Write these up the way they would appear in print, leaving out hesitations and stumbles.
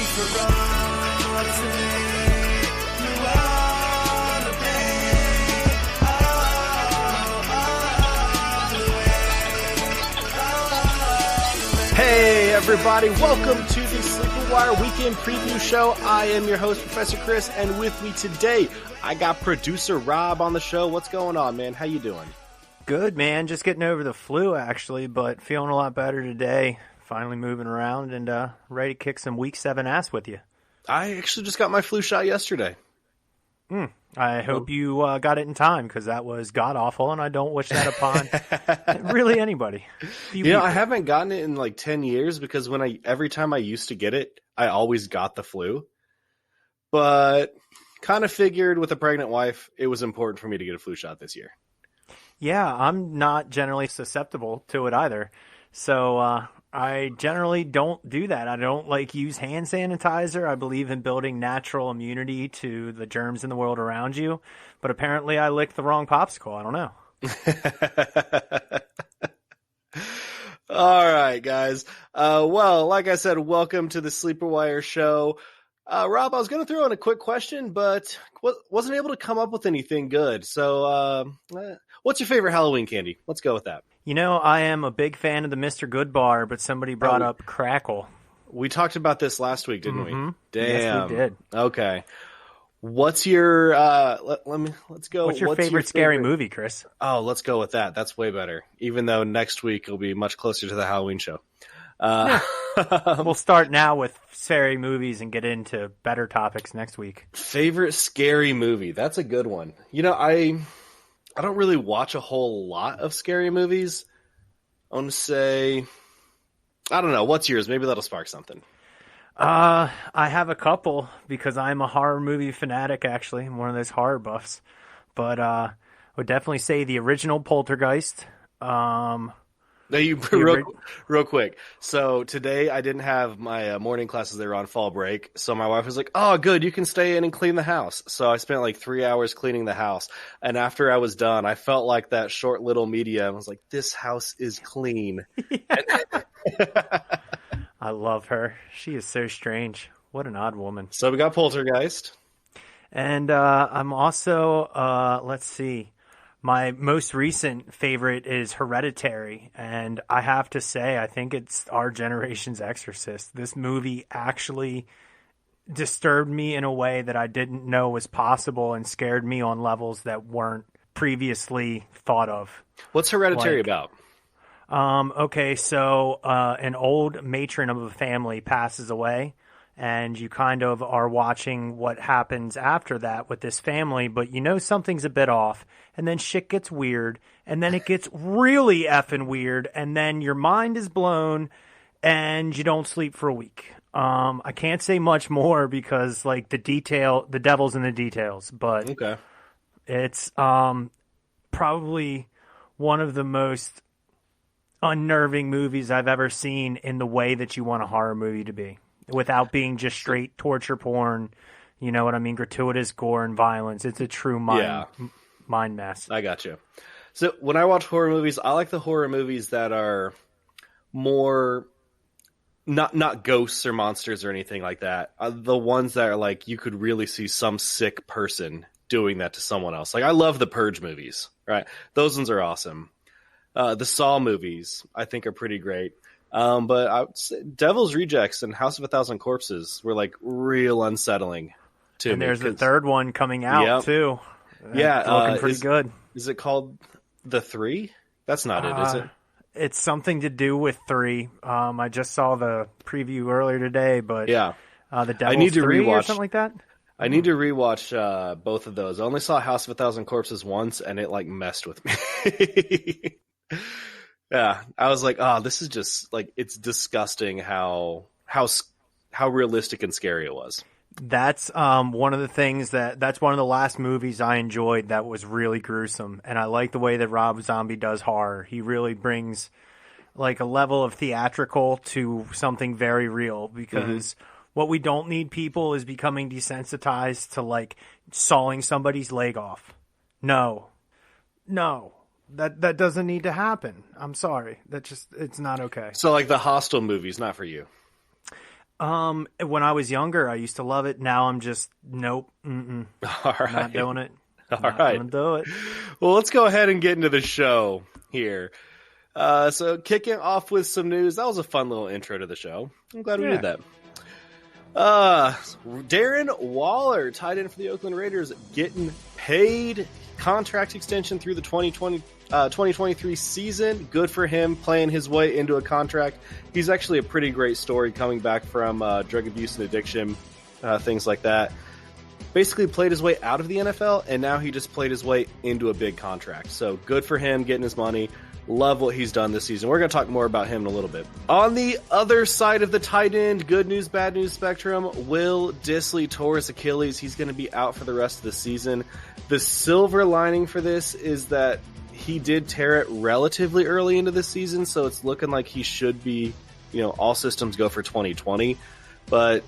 for all to make you wanna pay all the way. Hey everybody, welcome to the Sleeper Wire Weekend Preview Show. I am your host, Professor Chris, and with me today, I got producer Rob on the show. What's going on, man? How you doing? Good, man. Just getting over the flu, actually, but feeling a lot better today. Finally moving around and ready to kick some Week 7 ass with you. I actually just got my flu shot yesterday. I hope you got it in time, because that was god-awful, and I don't wish that upon really anybody. I haven't gotten it in like 10 years, because every time I used to get it, I always got the flu. But kind of figured with a pregnant wife, it was important for me to get a flu shot this year. Yeah, I'm not generally susceptible to it either. So I generally don't do that. I don't use hand sanitizer. I believe in building natural immunity to the germs in the world around you. But apparently I licked the wrong popsicle. I don't know. All right, guys. Well, like I said, welcome to the Sleeper Wire show. Rob, I was going to throw in a quick question, but wasn't able to come up with anything good. So what's your favorite Halloween candy? Let's go with that. You know, I am a big fan of the Mr. Goodbar, but somebody brought up Crackle. We talked about this last week, didn't we? Damn. Yes, we did. Okay. What's your let's go. What's your favorite scary movie, Chris? Oh, let's go with that. That's way better. Even though next week will be much closer to the Halloween show. We'll start now with scary movies and get into better topics next week. Favorite scary movie? That's a good one. You know, I don't really watch a whole lot of scary movies. I want to say, I don't know. What's yours? Maybe that'll spark something. I have a couple, because I'm a horror movie fanatic, actually. I'm one of those horror buffs. But I would definitely say the original Poltergeist. Now real quick. So today I didn't have my morning classes. They were on fall break. So my wife was like, "Oh, good. You can stay in and clean the house." So I spent like 3 hours cleaning the house. And after I was done, I felt like that short little media. I was like, this house is clean. I love her. She is so strange. What an odd woman. So we got Poltergeist. And I'm also, let's see. My most recent favorite is Hereditary, and I have to say, I think it's our generation's Exorcist. This movie actually disturbed me in a way that I didn't know was possible, and scared me on levels that weren't previously thought of. What's Hereditary about? Okay, so an old matron of a family passes away, and you kind of are watching what happens after that with this family, but you know something's a bit off, and then shit gets weird, and then it gets really effing weird, and then your mind is blown, and you don't sleep for a week. I can't say much more, because the devil's in the details, but okay. It's probably one of the most unnerving movies I've ever seen in the way that you want a horror movie to be, without being just straight torture porn, you know what I mean, gratuitous gore and violence. It's a true mind mess. I got you. So when I watch horror movies, I like the horror movies that are more not ghosts or monsters or anything like that. The ones that are like you could really see some sick person doing that to someone else. Like I love the Purge movies, right? Those ones are awesome. The Saw movies I think are pretty great. But I would say Devil's Rejects and House of a Thousand Corpses were like real unsettling to me. And there's the third one coming out too. Yeah, looking pretty good. Is it called The Three? That's not it, is it? It's something to do with 3. I just saw the preview earlier today, but yeah, the Devil's 3 or something like that. I need to rewatch both of those. I only saw House of a Thousand Corpses once, and it like messed with me. Yeah, I was like, oh, this is just like, it's disgusting how realistic and scary it was. That's one of the things that's one of the last movies I enjoyed that was really gruesome, and I like the way that Rob Zombie does horror. He really brings like a level of theatrical to something very real, because what we don't need people is becoming desensitized to like sawing somebody's leg off. No. That doesn't need to happen. I'm sorry. It's not okay. So like the Hostel movies, not for you. When I was younger, I used to love it. Now I'm just nope, All right. not doing it. All Not right. gonna do it. Well, let's go ahead and get into the show here. So kicking off with some news. That was a fun little intro to the show. I'm glad we Yeah. did that. Darren Waller, tight end for the Oakland Raiders, getting paid. Contract extension through the 2023 season. Good for him, playing his way into a contract. He's actually a pretty great story coming back from drug abuse and addiction, things like that. Basically played his way out of the NFL, and now he just played his way into a big contract. So good for him getting his money. Love what he's done this season. We're going to talk more about him in a little bit. On the other side of the tight end, good news, bad news spectrum, Will Dissly tore his Achilles. He's going to be out for the rest of the season. The silver lining for this is that he did tear it relatively early into the season, so it's looking like he should be, all systems go for 2020. But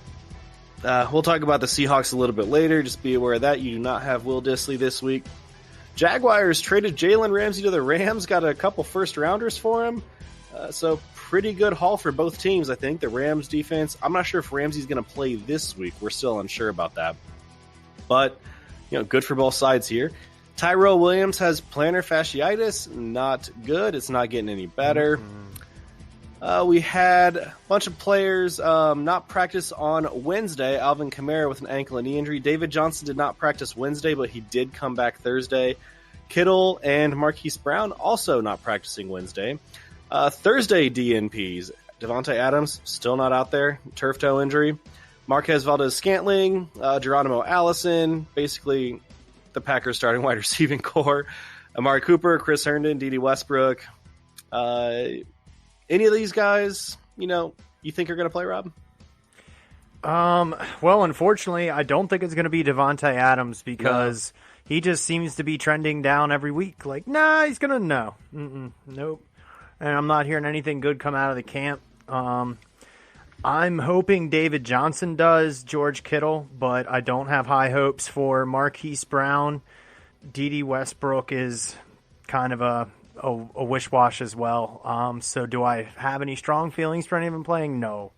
we'll talk about the Seahawks a little bit later. Just be aware of that. You do not have Will Dissly this week. Jaguars traded Jalen Ramsey to the Rams, got a couple first-rounders for him. So pretty good haul for both teams, I think. The Rams defense, I'm not sure if Ramsey's going to play this week. We're still unsure about that. But, good for both sides here. Tyrell Williams has plantar fasciitis. Not good. It's not getting any better. We had a bunch of players not practice on Wednesday. Alvin Kamara with an ankle and knee injury. David Johnson did not practice Wednesday, but he did come back Thursday. Kittle and Marquise Brown also not practicing Wednesday. Thursday DNPs. Devontae Adams still not out there. Turf toe injury. Marquez Valdez-Scantling. Geronimo Allison. Basically the Packers starting wide receiving core. Amari Cooper, Chris Herndon, Dede Westbrook. Any of these guys, you think are going to play, Rob? Well, unfortunately, I don't think it's going to be Devontae Adams because he just seems to be trending down every week. Like, nah, he's going to no. Nope. And I'm not hearing anything good come out of the camp. I'm hoping David Johnson does, George Kittle, but I don't have high hopes for Marquise Brown. Dede Westbrook is kind of a wish-wash as well. So do I have any strong feelings for any of them playing? No,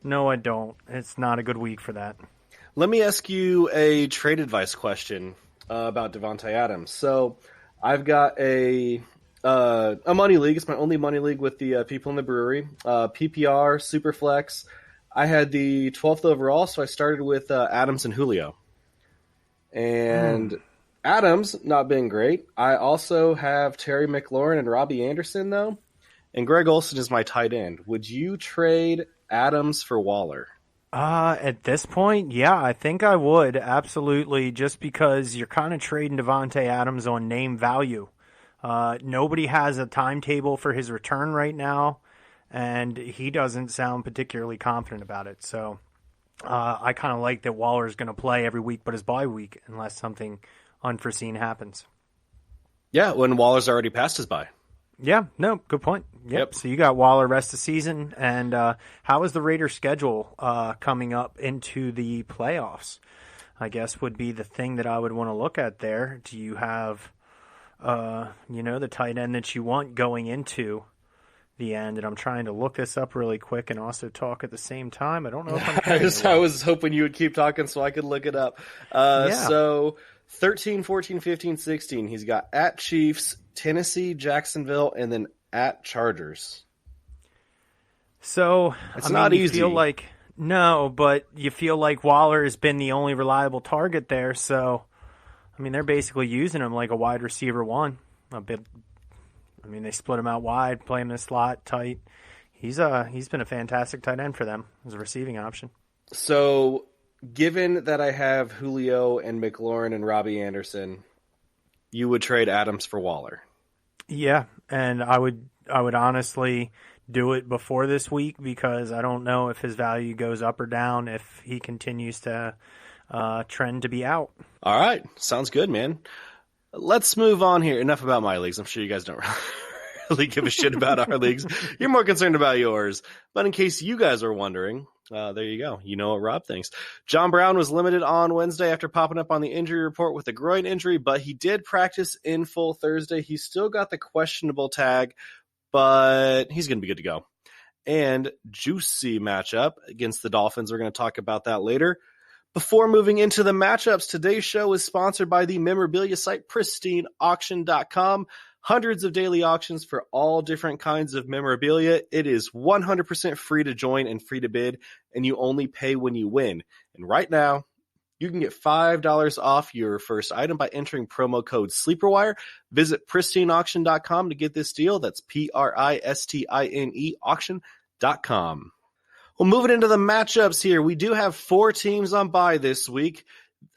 I don't. It's not a good week for that. Let me ask you a trade advice question about Devontae Adams. So I've got a money league. It's my only money league with the people in the brewery. PPR, Superflex. I had the 12th overall, so I started with Adams and Julio. And Adams not being great. I also have Terry McLaurin and Robbie Anderson, though. And Greg Olsen is my tight end. Would you trade Adams for Waller? At this point, yeah, I think I would. Absolutely. Just because you're kind of trading Devontae Adams on name value. Nobody has a timetable for his return right now, and he doesn't sound particularly confident about it. So I kind of like that Waller's going to play every week but his bye week unless something unforeseen happens. Yeah, when Waller's already passed his bye. Yeah, no, good point. Yep. So you got Waller rest of season. And how is the Raiders' schedule coming up into the playoffs? I guess would be the thing that I would want to look at there. Do you have, the tight end that you want going into the end? And I'm trying to look this up really quick and also talk at the same time. I don't know if I'm getting it I right. was hoping you would keep talking so I could look it up. Yeah. So 13, 14, 15, 16. He's got at Chiefs, Tennessee, Jacksonville, and then at Chargers. So, It's not you easy. feel like no, but you feel like Waller has been the only reliable target there. So, they're basically using him like a wide receiver one. A bit. They split him out wide, play him in the slot tight. He's been a fantastic tight end for them as a receiving option. So, given that I have Julio and McLaurin and Robbie Anderson, you would trade Adams for Waller. Yeah, and I would honestly do it before this week because I don't know if his value goes up or down if he continues to trend to be out. All right. Sounds good, man. Let's move on here. Enough about my leagues. I'm sure you guys don't really give a shit about our leagues. You're more concerned about yours. But in case you guys are wondering, there you go. You know what Rob thinks. John Brown was limited on Wednesday after popping up on the injury report with a groin injury, but he did practice in full Thursday. He's still got the questionable tag, but he's going to be good to go. and juicy matchup against the Dolphins. We're going to talk about that later. Before moving into the matchups, today's show is sponsored by the memorabilia site pristineauction.com. Hundreds of daily auctions for all different kinds of memorabilia. It is 100% free to join and free to bid, and you only pay when you win. And right now, you can get $5 off your first item by entering promo code SleeperWire. Visit pristineauction.com to get this deal. That's PRISTINE auction.com. Well, moving into the matchups here, we do have 4 teams on bye this week.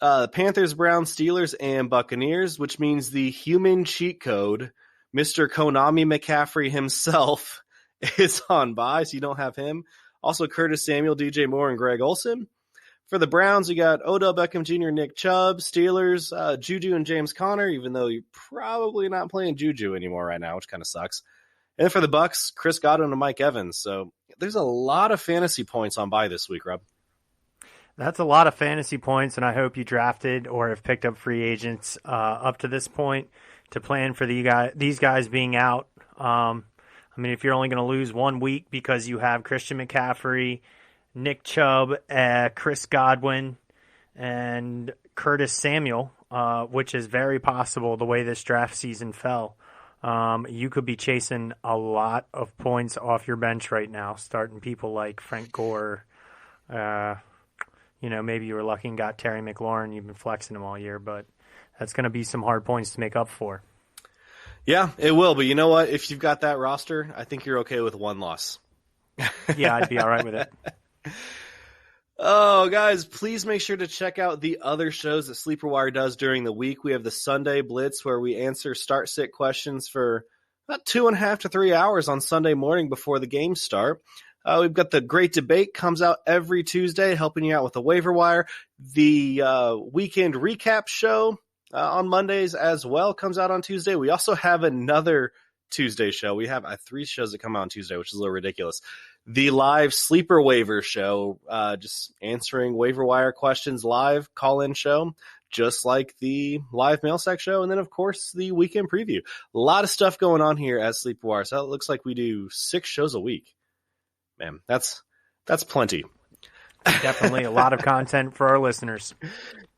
Panthers, Browns, Steelers, and Buccaneers, which means the human cheat code, Mr. Konami McCaffrey himself, is on bye, so you don't have him. Also, Curtis Samuel, DJ Moore, and Greg Olsen. For the Browns, we got Odell Beckham Jr., Nick Chubb. Steelers, Juju and James Conner, even though you're probably not playing Juju anymore right now, which kind of sucks. And for the Bucs, Chris Godwin and Mike Evans. So there's a lot of fantasy points on bye this week, Rob. That's a lot of fantasy points, and I hope you drafted or have picked up free agents up to this point to plan for these guys being out. I mean, if you're only going to lose 1 week because you have Christian McCaffrey, Nick Chubb, Chris Godwin, and Curtis Samuel, which is very possible the way this draft season fell, you could be chasing a lot of points off your bench right now, starting people like Frank Gore. Maybe you were lucky and got Terry McLaurin. You've been flexing him all year, but that's going to be some hard points to make up for. Yeah, it will. But you know what? If you've got that roster, I think you're okay with 1 loss. Yeah, I'd be all right with it. Oh, guys, please make sure to check out the other shows that Sleeper Wire does during the week. We have the Sunday Blitz, where we answer start-sit questions for about 2.5 to 3 hours on Sunday morning before the games start. We've got the Great Debate, comes out every Tuesday, helping you out with the waiver wire. The Weekend Recap show on Mondays as well comes out on Tuesday. We also have another Tuesday show. We have 3 shows that come out on Tuesday, which is a little ridiculous. The live Sleeper Waiver show, just answering waiver wire questions live, call-in show, just like the live mail sec show. And then, of course, the weekend preview. A lot of stuff going on here at Sleeper Wire. So it looks like we do 6 shows a week. Man, that's plenty. Definitely a lot of content for our listeners.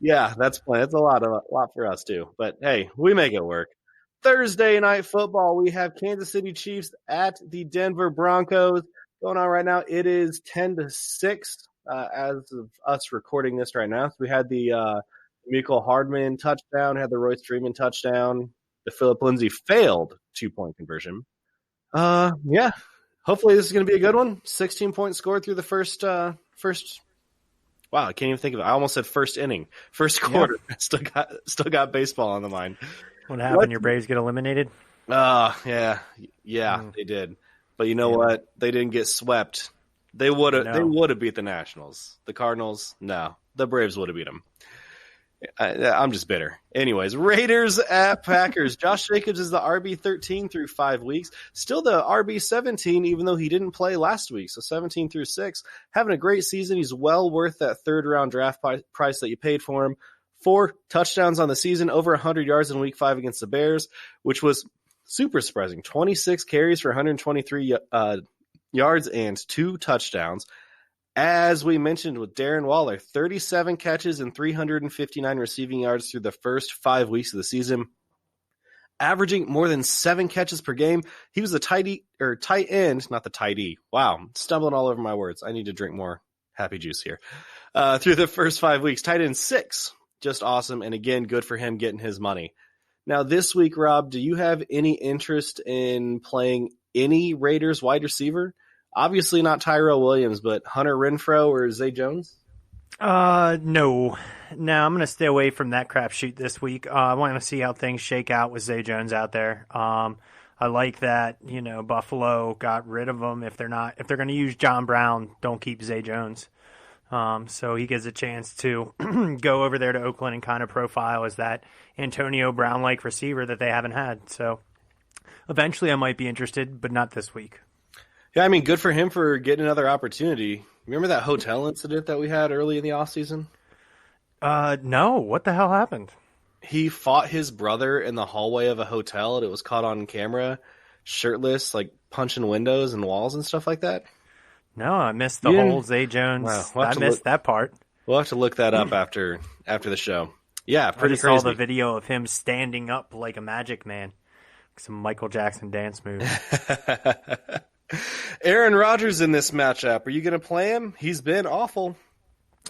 Yeah, that's plenty. It's a lot for us too. But hey, we make it work. Thursday night football, we have Kansas City Chiefs at the Denver Broncos. Going on right now, it is 10-6 as of us recording this right now. So we had the Mecole Hardman touchdown, had the Royce Freeman touchdown. The Phillip Lindsay failed 2-point conversion. Yeah. Hopefully this is going to be a good one. 16 points scored through the first. Wow, I can't even think of it. I almost said first inning, first quarter. Yeah. Still got baseball on the mind. What happened? Your Braves get eliminated? Yeah, they did. But you know what? They didn't get swept. They would have beat the Nationals. The Cardinals, no. The Braves would have beat them. I'm just bitter. Anyways, Raiders at Packers. Josh Jacobs is the RB13 through 5 weeks. Still the RB17, even though he didn't play last week. So 17 through 6. Having a great season. He's well worth that third-round draft price that you paid for him. 4 touchdowns on the season, over 100 yards in Week 5 against the Bears, which was super surprising. 26 carries for 123 yards and 2 touchdowns. As we mentioned with Darren Waller, 37 catches and 359 receiving yards through the first 5 weeks of the season, averaging more than 7 catches per game. He was the tight end, not the tight E. Wow, stumbling all over my words. I need to drink more Happy Juice here. Through the first 5 weeks, tight end 6, just awesome. And again, good for him getting his money. Now this week, Rob, do you have any interest in playing any Raiders wide receiver? Obviously not Tyrell Williams, but Hunter Renfrow or Zay Jones? No, I'm going to stay away from that crapshoot this week. I want to see how things shake out with Zay Jones out there. I like that, Buffalo got rid of him. If they're going to use John Brown, don't keep Zay Jones. So he gets a chance to go over there to Oakland and kind of profile as that Antonio Brown-like receiver that they haven't had. So eventually I might be interested, but not this week. Yeah, I mean, good for him for getting another opportunity. Remember that hotel incident that we had early in the offseason? No. What the hell happened? He fought his brother in the hallway of a hotel, and it was caught on camera, shirtless, like punching windows and walls and stuff like that. No, I missed the You didn't- whole Zay Jones. Wow, we'll have I to missed look- that part. We'll have to look that up after the show. Yeah, I pretty just crazy. saw the video of him standing up like a magic man. Some Michael Jackson dance move. Aaron Rodgers in this matchup. Are you going to play him? He's been awful.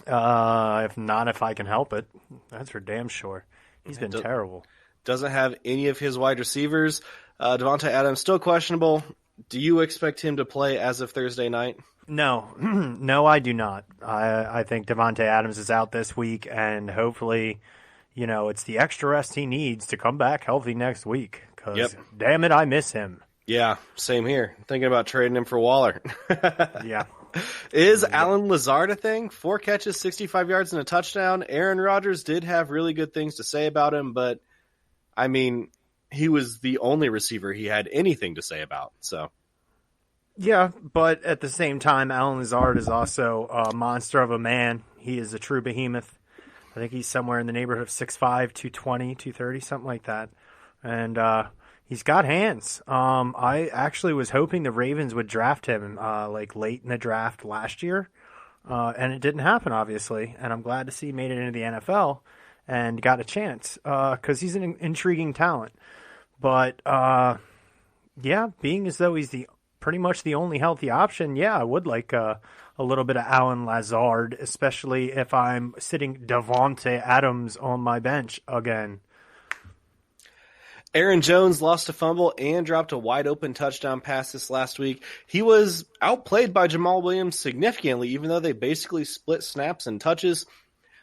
If not, if I can help it. That's for damn sure. He's been terrible. Doesn't have any of his wide receivers. Devontae Adams still questionable. Do you expect him to play as of Thursday night? No, no, I do not. I think Devontae Adams is out this week, and hopefully, it's the extra rest he needs to come back healthy next week. Because, damn it, I miss him. Yeah, same here. Thinking about trading him for Waller. Yeah. Is Alan Lazard a thing? 4 catches, 65 yards, and a touchdown. Aaron Rodgers did have really good things to say about him, but, I mean, he was the only receiver he had anything to say about. So, Yeah, but at the same time, Alan Lazard is also a monster of a man. He is a true behemoth. I think he's somewhere in the neighborhood of 6'5", 220, 230, something like that. And he's got hands. I actually was hoping the Ravens would draft him late in the draft last year. And it didn't happen, obviously. And I'm glad to see he made it into the NFL and got a chance because he's an intriguing talent. But, being as though he's pretty much the only healthy option, I would like a little bit of Alan Lazard, especially if I'm sitting Devontae Adams on my bench again. Aaron Jones lost a fumble and dropped a wide-open touchdown pass this last week. He was outplayed by Jamal Williams significantly, even though they basically split snaps and touches.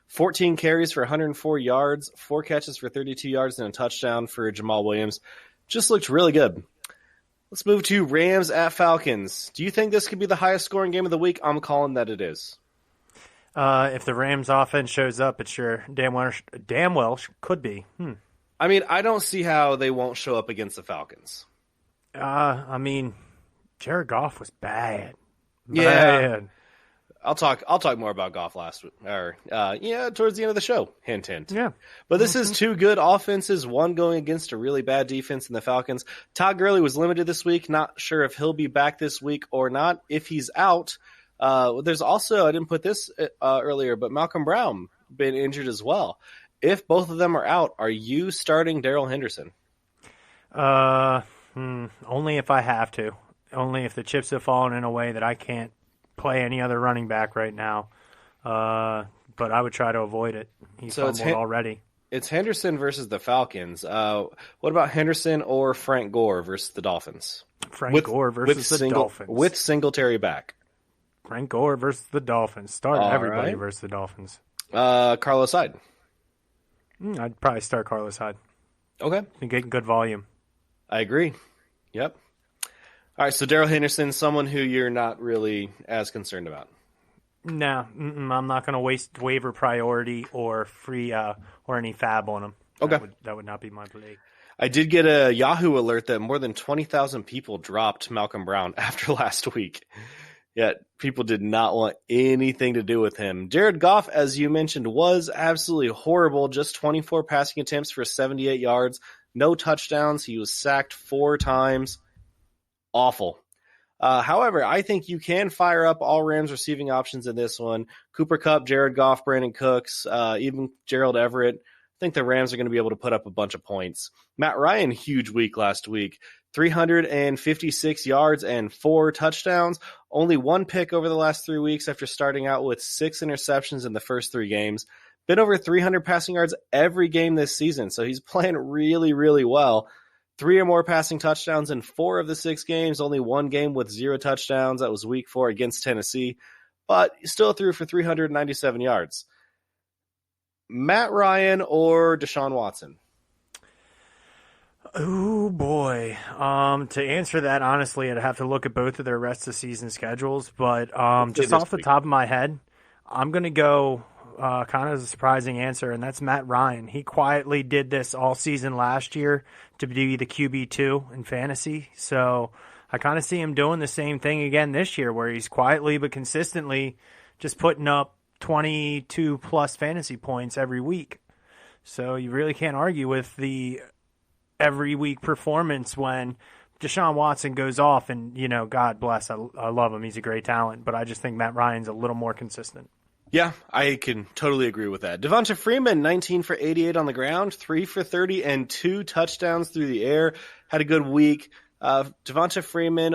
14 carries for 104 yards, 4 catches for 32 yards, and a touchdown for Jamal Williams. Just looked really good. Let's move to Rams at Falcons. Do you think this could be the highest scoring game of the week? I'm calling that it is. If the Rams offense shows up, it sure damn well could be. I mean, I don't see how they won't show up against the Falcons. Jared Goff was bad. Yeah. I'll talk more about Goff towards the end of the show. Hint, hint. Yeah. But this is two good offenses, one going against a really bad defense in the Falcons. Todd Gurley was limited this week. Not sure if he'll be back this week or not. If he's out, there's also, I didn't put this earlier, but Malcolm Brown been injured as well. If both of them are out, are you starting Darrell Henderson? Only if I have to. Only if the chips have fallen in a way that I can't play any other running back right now. But I would try to avoid it. He's fumbled already. It's Henderson versus the Falcons. What about Henderson or Frank Gore versus the Dolphins? Gore versus the Dolphins. With Singletary back. Frank Gore versus the Dolphins. Start everybody versus the Dolphins. Carlos Hyde. I'd probably start Carlos Hyde. Okay. And getting good volume. I agree. Yep. All right, so Darrell Henderson, someone who you're not really as concerned about. No, I'm not going to waste waiver priority or free or any fab on him. Okay. That would not be my play. I did get a Yahoo alert that more than 20,000 people dropped Malcolm Brown after last week. Yet people did not want anything to do with him. Jared Goff, as you mentioned, was absolutely horrible. Just 24 passing attempts for 78 yards. No touchdowns. He was sacked 4 times. Awful. However, I think you can fire up all Rams receiving options in this one. Cooper Kupp, Jared Goff, Brandon Cooks, even Gerald Everett. I think the Rams are going to be able to put up a bunch of points. Matt Ryan, huge week last week. 356 yards and 4 touchdowns. Only 1 pick over the last 3 weeks after starting out with 6 interceptions in the first 3 games. Been over 300 passing yards every game this season, so he's playing really, really well. 3 or more passing touchdowns in 4 of the 6 games. Only 1 game with 0 touchdowns. That was week 4 against Tennessee. But he still threw for 397 yards. Matt Ryan or Deshaun Watson? Oh, boy. To answer that, honestly, I'd have to look at both of their rest of season schedules. But just off the top of my head, I'm going to go kind of a surprising answer, and that's Matt Ryan. He quietly did this all season last year to be the QB2 in fantasy. So I kind of see him doing the same thing again this year, where he's quietly but consistently just putting up 22-plus fantasy points every week. So you really can't argue with the every week performance when Deshaun Watson goes off, and God bless, I love him. He's a great talent, but I just think Matt Ryan's a little more consistent. Yeah, I can totally agree with that. Devonta Freeman, 19 for 88 on the ground, 3 for 30, and 2 touchdowns through the air. Had a good week. Devonta Freeman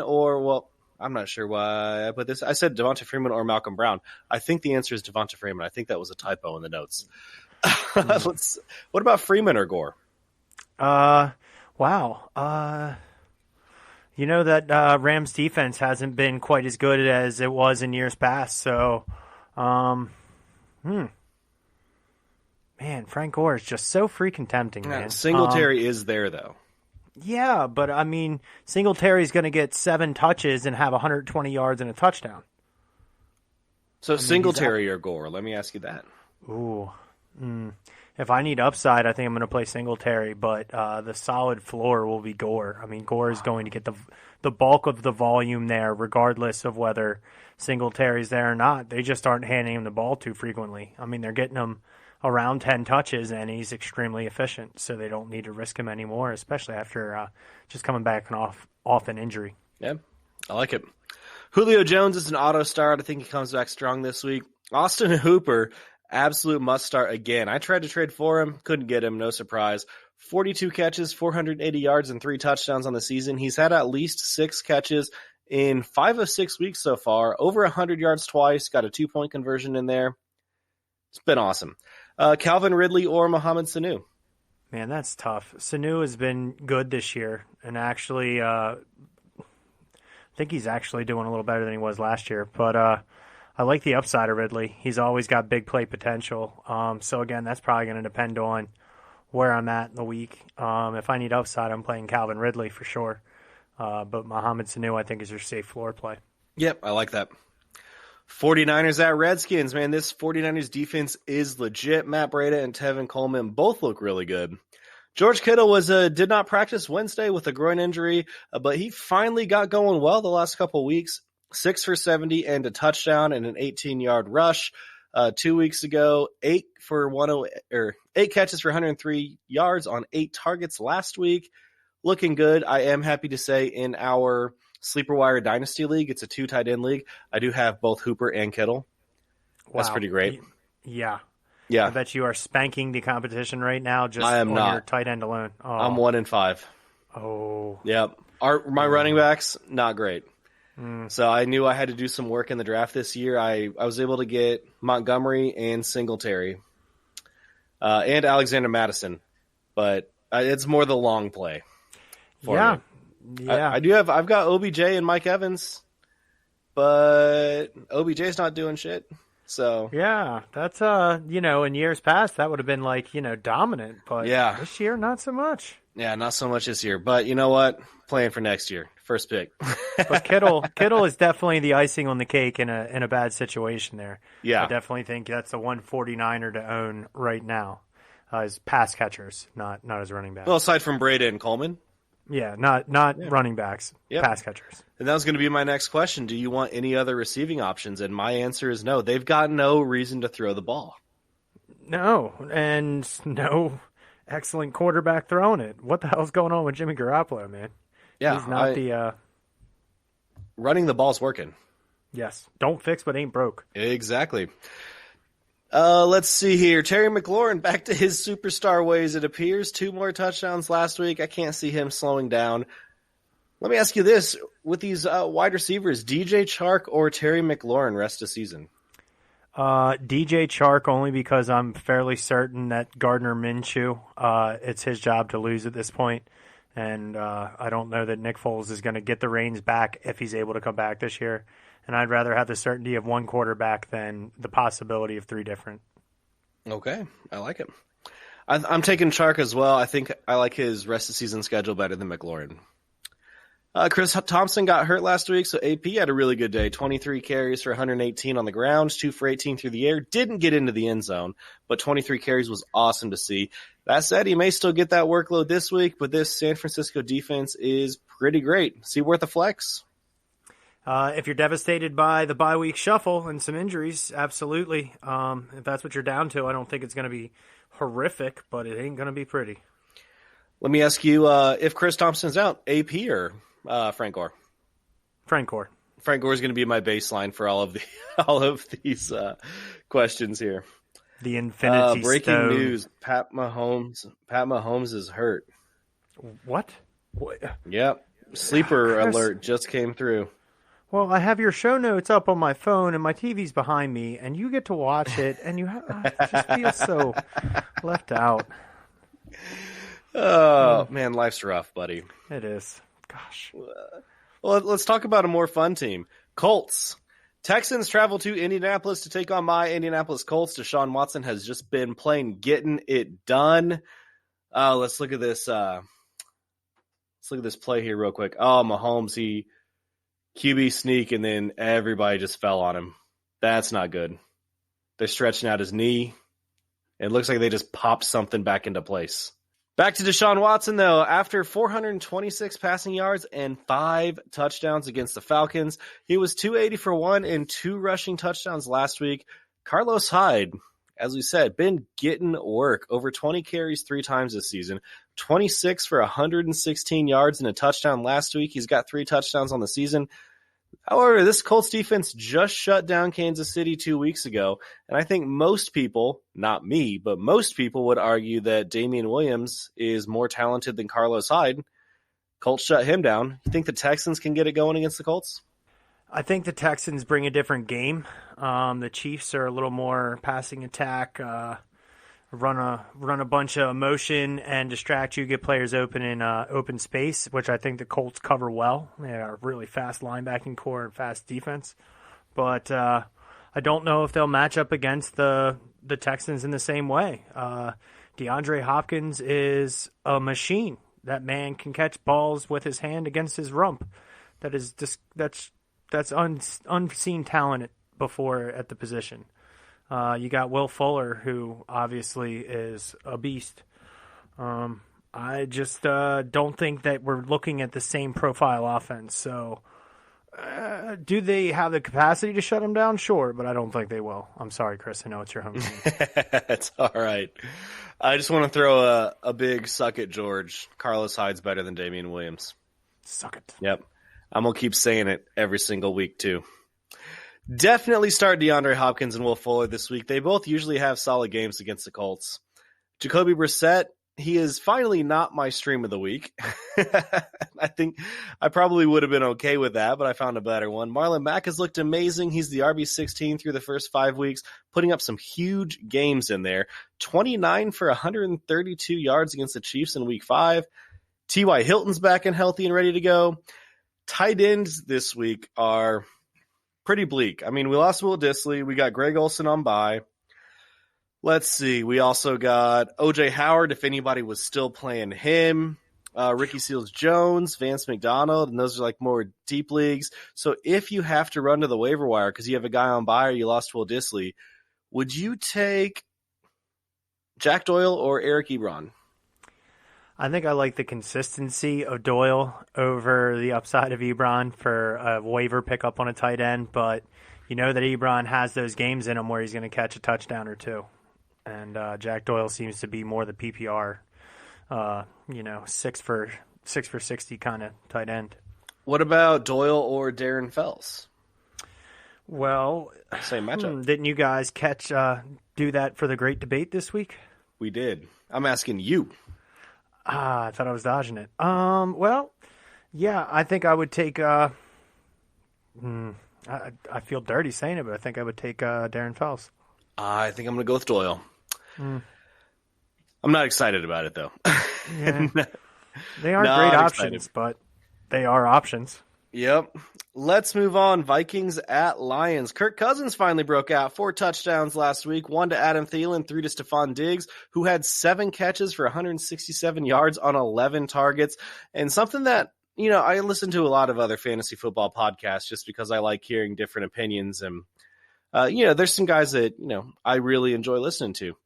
I'm not sure why I put this. I said Devonta Freeman or Malcolm Brown. I think the answer is Devonta Freeman. I think that was a typo in the notes. What about Freeman or Gore? Wow. That Rams defense hasn't been quite as good as it was in years past. So, man, Frank Gore is just so freaking tempting, man. Singletary is there, though. Yeah, but I mean, Singletary's going to get 7 touches and have 120 yards and a touchdown. So Singletary or Gore? Let me ask you that. Ooh. If I need upside, I think I'm going to play Singletary, but the solid floor will be Gore. I mean, Gore is going to get the bulk of the volume there, regardless of whether Singletary's there or not. They just aren't handing him the ball too frequently. I mean, they're getting him around 10 touches, and he's extremely efficient, so they don't need to risk him anymore, especially after just coming back off an injury. Yeah, I like it. Julio Jones is an auto start. I think he comes back strong this week. Austin Hooper, absolute must start again. I tried to trade for him, couldn't get him, no surprise. 42 catches, 480 yards, and 3 touchdowns on the season. He's had at least 6 catches in 5 of 6 weeks so far, over 100 yards twice, got a 2-point conversion in there. It's been awesome. Calvin Ridley or Mohamed Sanu? Man, that's tough. Sanu has been good this year, and actually, I think he's actually doing a little better than he was last year. But I like the upside of Ridley. He's always got big play potential. So, again, that's probably going to depend on where I'm at in the week. If I need upside, I'm playing Calvin Ridley for sure. But Mohamed Sanu, I think, is your safe floor play. Yep, I like that. 49ers at Redskins. Man, this 49ers defense is legit. Matt Breida and Tevin Coleman both look really good. George Kittle did not practice Wednesday with a groin injury, but he finally got going well the last couple weeks. 6 for 70 and a touchdown and an 18-yard rush. 2 weeks ago, 8 catches for 103 yards on 8 targets last week. Looking good. I am happy to say in our Sleeper Wire Dynasty League, it's a 2 tight end league. I do have both Hooper and Kittle. That's Wow. pretty great. Yeah. Yeah. I bet you are spanking the competition right now just I am on not. your tight end alone. Oh. I'm 1-5. Oh. Yep. My running backs, not great. So I knew I had to do some work in the draft this year. I was able to get Montgomery and Singletary and Alexander Madison, but it's more the long play for Yeah. me. Yeah. I've got OBJ and Mike Evans, but OBJ's not doing shit. So Yeah, that's in years past that would have been like, dominant, but Yeah. this year not so much. yeah, not so much this year. But you know what? Playing for next year. First pick. But Kittle is definitely the icing on the cake in a bad situation there. Yeah. I definitely think that's a 149er to own right now. As pass catchers, not as running backs. Well, aside from Breda and Coleman. Yeah, not running backs, Yep. pass catchers. And that was going to be my next question. Do you want any other receiving options? And my answer is no. They've got no reason to throw the ball. No, and no excellent quarterback throwing it. What the hell's going on with Jimmy Garoppolo, man? Yeah, He's not running the ball's working. yes, don't fix what ain't broke. Exactly. Let's see here. Terry McLaurin back to his superstar ways, it appears. 2 more touchdowns last week. I can't see him slowing down. Let me ask you this. With these wide receivers, DJ Chark or Terry McLaurin rest of season? DJ Chark only because I'm fairly certain that Gardner Minshew, it's his job to lose at this point. And I don't know that Nick Foles is going to get the reins back if he's able to come back this year. And I'd rather have the certainty of one quarterback than the possibility of 3 different. Okay, I like it. I'm taking Chark as well. I think I like his rest of season schedule better than McLaurin. Chris Thompson got hurt last week, so AP had a really good day. 23 carries for 118 on the ground, 2 for 18 through the air. Didn't get into the end zone, but 23 carries was awesome to see. That said, he may still get that workload this week, but this San Francisco defense is pretty great. Is he worth a flex? If you're devastated by the bye week shuffle and some injuries, absolutely. If that's what you're down to, I don't think it's going to be horrific, but it ain't going to be pretty. Let me ask you, if Chris Thompson's out, AP or Frank Gore. Frank Gore. Frank Gore is going to be my baseline for all of the all of these questions here. The Infinity Breaking Stone. news: Pat Mahomes is hurt. What? Yep. Sleeper Chris. alert just came through. Well, I have your show notes up on my phone, and my TV's behind me, and you get to watch it, and you I just feel so left out. Oh, man, life's rough, buddy. It is. Gosh. Well, let's talk about a more fun team. Colts. Texans travel to Indianapolis to take on my Indianapolis Colts. Deshaun Watson has just been playing, getting it done. Let's look at this. Let's look at this play here real quick. Oh, Mahomes, he QB sneak, and then everybody just fell on him. That's not good. They're stretching out his knee. It looks like they just popped something back into place. Back to Deshaun Watson, though. After 426 passing yards and 5 touchdowns against the Falcons, he was 280 for 1 and 2 rushing touchdowns last week. Carlos Hyde, as we said, been getting work. Over 20 carries 3 times this season. 26 for 116 yards and a touchdown last week. He's got 3 touchdowns on the season. However, this Colts defense just shut down Kansas City 2 weeks ago, and I think most people, not me, but most people would argue that Damian Williams is more talented than Carlos Hyde. Colts shut him down. You think the Texans can get it going against the Colts? I think the Texans bring a different game. The Chiefs are a little more passing attack, run a bunch of motion and distract you, get players open in open space, which I think the Colts cover well. They are a really fast linebacking core and fast defense. But I don't know if they'll match up against the Texans in the same way. DeAndre Hopkins is a machine. That man can catch balls with his hand against his rump. That is just that's unseen talent before at the position. You got Will Fuller, who obviously is a beast. I just don't think that we're looking at the same profile offense. So, do they have the capacity to shut him down? Sure, but I don't think they will. I'm sorry, Chris. I know it's your home team. It's all right. I just want to throw a big suck at George. Carlos Hyde's better than Damian Williams. Suck it. Yep. I'm going to keep saying it every single week, too. Definitely start DeAndre Hopkins and Will Fuller this week. They both usually have solid games against the Colts. Jacoby Brissett, he is finally not my stream of the week. I think I probably would have been okay with that, but I found a better one. Marlon Mack has looked amazing. He's the RB16 through the first 5 weeks, putting up some huge games in there. 29 for 132 yards against the Chiefs in week 5. T.Y. Hilton's back and healthy and ready to go. Tight ends this week are pretty bleak. I mean, we lost Will Dissly. We got Greg Olsen on bye. Let's see. We also got O.J. Howard, if anybody was still playing him. Ricky Seals-Jones, Vance McDonald, and those are like more deep leagues. So if you have to run to the waiver wire because you have a guy on bye or you lost Will Dissly, would you take Jack Doyle or Eric Ebron? I think I like the consistency of Doyle over the upside of Ebron for a waiver pickup on a tight end, but you know that Ebron has those games in him where he's going to catch a touchdown or two. And Jack Doyle seems to be more the PPR, 6 for 60 kind of tight end. What about Doyle or Darren Fells? Well, same matchup. Didn't you guys do that for the great debate this week? We did. I'm asking you. I thought I was dodging it. Well, yeah, I think I would take. I feel dirty saying it, but I think I would take Darren Fells. I think I'm going to go with Doyle. I'm not excited about it, though. Yeah. They aren't great options, but they are options. Yep. Let's move on. Vikings at Lions. Kirk Cousins finally broke out. 4 touchdowns last week. 1 to Adam Thielen, 3 to Stephon Diggs, who had 7 catches for 167 yards on 11 targets. And something that, I listen to a lot of other fantasy football podcasts just because I like hearing different opinions. And, there's some guys that, I really enjoy listening to.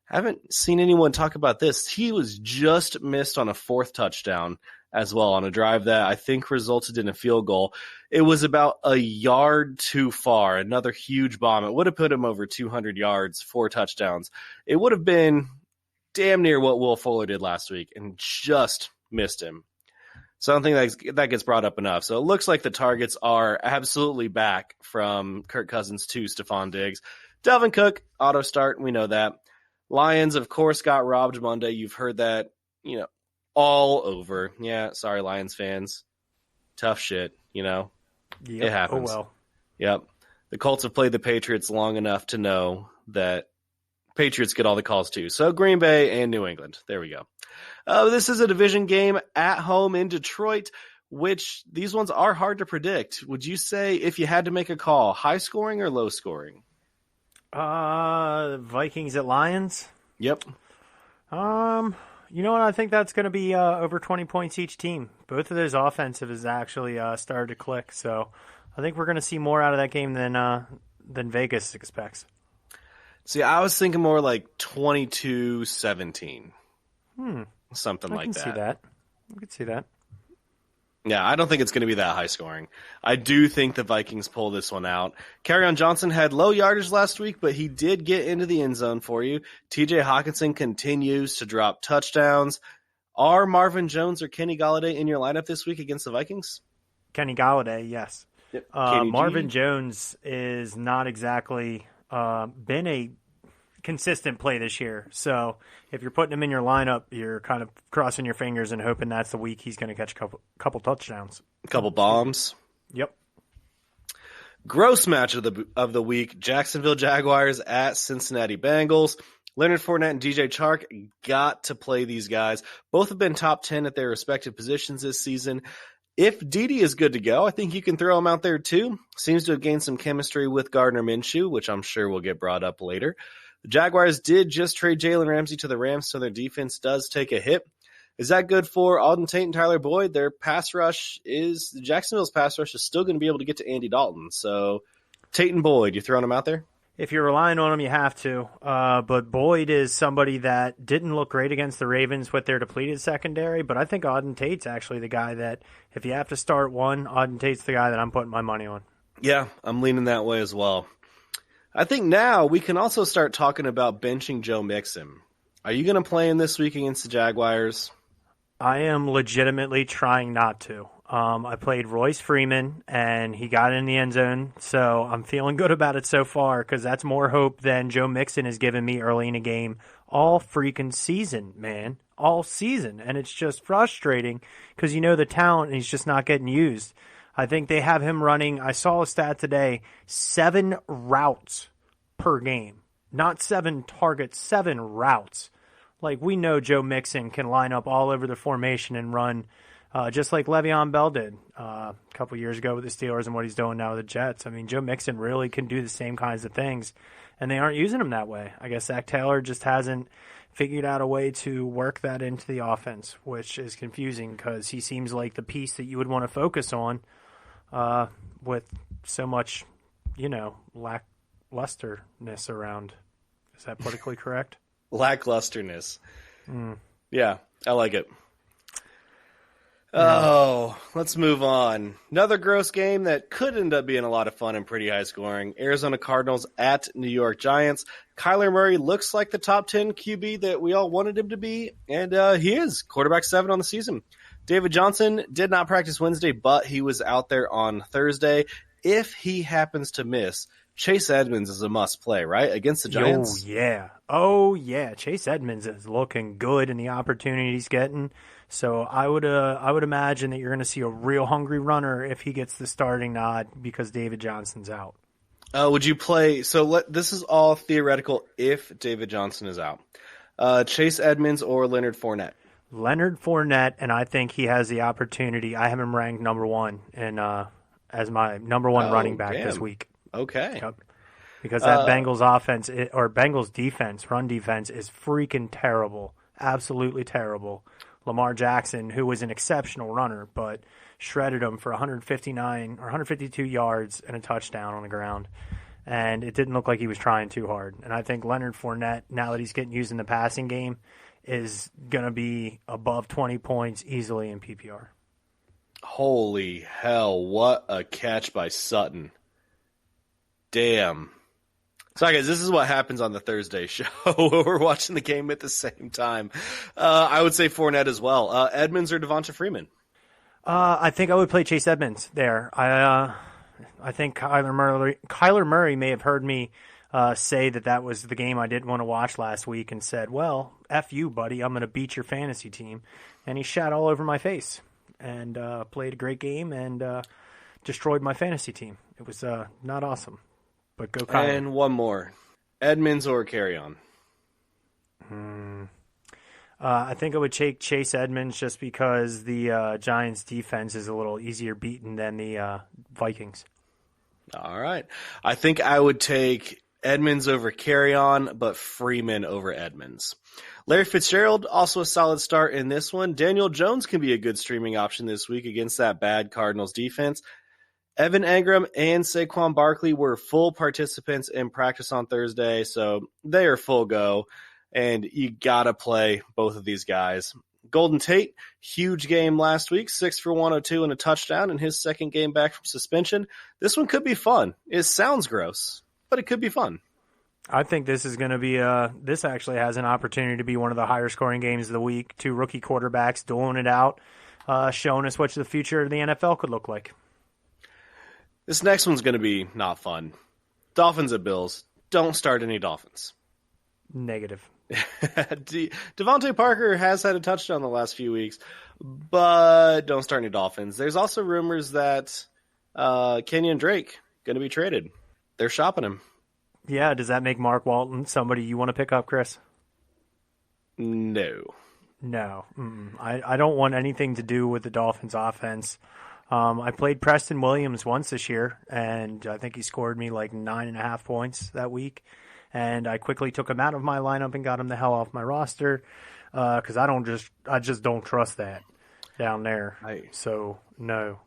I haven't seen anyone talk about this. He was just missed on a 4th touchdown as well on a drive that I think resulted in a field goal. It was about a yard too far, another huge bomb. It would have put him over 200 yards, 4 touchdowns. It would have been damn near what Will Fuller did last week and just missed him. So I don't think that gets brought up enough. So it looks like the targets are absolutely back from Kirk Cousins to Stephon Diggs. Dalvin Cook, auto start, we know that. Lions, of course, got robbed Monday. You've heard that, all over. Yeah, sorry, Lions fans. Tough shit, Yep. It happens. Oh, well. Yep. The Colts have played the Patriots long enough to know that Patriots get all the calls too. So Green Bay and New England. There we go. This is a division game at home in Detroit, which these ones are hard to predict. Would you say, if you had to make a call, high scoring or low scoring? Vikings at Lions. Yep. You know what? I think that's going to be over 20 points each team. Both of those offensive has actually started to click, so I think we're going to see more out of that game than Vegas expects. See, I was thinking more like 22-17. Something like that. I can see that. Yeah, I don't think it's going to be that high scoring. I do think the Vikings pull this one out. Kerryon Johnson had low yardage last week, but he did get into the end zone for you. TJ Hawkinson continues to drop touchdowns. Are Marvin Jones or Kenny Golladay in your lineup this week against the Vikings? Kenny Golladay, yes. Yep. Marvin Jones is not exactly been a consistent play this year. So if you're putting him in your lineup, you're kind of crossing your fingers and hoping that's the week he's going to catch a couple touchdowns. A couple bombs. Yep. Gross match of the week, Jacksonville Jaguars at Cincinnati Bengals. Leonard Fournette and DJ Chark got to play these guys. Both have been top 10 at their respective positions this season. If Dede is good to go, I think you can throw him out there too. Seems to have gained some chemistry with Gardner Minshew, which I'm sure will get brought up later. The Jaguars did just trade Jalen Ramsey to the Rams, so their defense does take a hit. Is that good for Alden Tate and Tyler Boyd? Their pass rush Jacksonville's pass rush is still going to be able to get to Andy Dalton. So Tate and Boyd, you throwing them out there? If you're relying on him, you have to. But Boyd is somebody that didn't look great against the Ravens with their depleted secondary. But I think Auden Tate's actually the guy that, if you have to start one, Auden Tate's the guy that I'm putting my money on. Yeah, I'm leaning that way as well. I think now we can also start talking about benching Joe Mixon. Are you going to play him this week against the Jaguars? I am legitimately trying not to. I played Royce Freeman, and he got in the end zone, so I'm feeling good about it so far because that's more hope than Joe Mixon has given me early in a game all freaking season, man. All season, and it's just frustrating because you know the talent, and he's just not getting used. I think they have him running, I saw a stat today, 7 routes per game. Not 7 targets, 7 routes. Like, we know Joe Mixon can line up all over the formation and run just like Le'Veon Bell did a couple years ago with the Steelers and what he's doing now with the Jets. I mean, Joe Mixon really can do the same kinds of things, and they aren't using him that way. I guess Zach Taylor just hasn't figured out a way to work that into the offense, which is confusing because he seems like the piece that you would want to focus on with so much, lacklusterness around. Is that politically correct? Lacklusterness. Yeah, I like it. Oh, let's move on. Another gross game that could end up being a lot of fun and pretty high scoring. Arizona Cardinals at New York Giants. Kyler Murray looks like the top 10 QB that we all wanted him to be, and he is. Quarterback 7 on the season. David Johnson did not practice Wednesday, but he was out there on Thursday. If he happens to miss, Chase Edmonds is a must-play, right, against the Giants? Oh, yeah. Chase Edmonds is looking good in the opportunity he's getting. So I would imagine that you're going to see a real hungry runner if he gets the starting nod because David Johnson's out. Would you play? So this is all theoretical if David Johnson is out. Chase Edmonds or Leonard Fournette? Leonard Fournette, and I think he has the opportunity. I have him ranked number 1 as my number 1 running back this week. Okay. Yep. Because that Bengals offense or Bengals defense, run defense, is freaking terrible. Absolutely terrible. Lamar Jackson, who was an exceptional runner, but shredded him for 159 or 152 yards and a touchdown on the ground. And it didn't look like he was trying too hard. And I think Leonard Fournette, now that he's getting used in the passing game, is going to be above 20 points easily in PPR. Holy hell, what a catch by Sutton. Damn. So, guys, this is what happens on the Thursday show. We're watching the game at the same time. I would say Fournette as well. Edmonds or Devonta Freeman? I think I would play Chase Edmonds there. I think Kyler Murray may have heard me say that was the game I didn't want to watch last week and said, well, F you, buddy, I'm going to beat your fantasy team. And he shat all over my face and played a great game and destroyed my fantasy team. It was not awesome, but go Kyler. And one more, Edmonds or Carry-On? I think I would take Chase Edmonds just because the Giants' defense is a little easier beaten than the Vikings. All right. I think I would take Edmonds over Carry-On, but Freeman over Edmonds. Larry Fitzgerald, also a solid start in this one. Daniel Jones can be a good streaming option this week against that bad Cardinals defense. Evan Engram and Saquon Barkley were full participants in practice on Thursday, so they are full go, and you got to play both of these guys. Golden Tate, huge game last week, 6 for 102 and a touchdown in his second game back from suspension. This one could be fun. It sounds gross, but it could be fun. I think this is going to be this actually has an opportunity to be one of the higher scoring games of the week. Two rookie quarterbacks dueling it out, showing us what the future of the NFL could look like. This next one's going to be not fun. Dolphins at Bills. Don't start any Dolphins. Negative. Devontae Parker has had a touchdown the last few weeks, but don't start any Dolphins. There's also rumors that Kenyon Drake going to be traded. They're shopping him. Yeah, does that make Mark Walton somebody you want to pick up, Chris? No. No. I don't want anything to do with the Dolphins offense. I played Preston Williams once this year, and I think he scored me like 9.5 points that week. And I quickly took him out of my lineup and got him the hell off my roster because I just don't trust that down there. So no.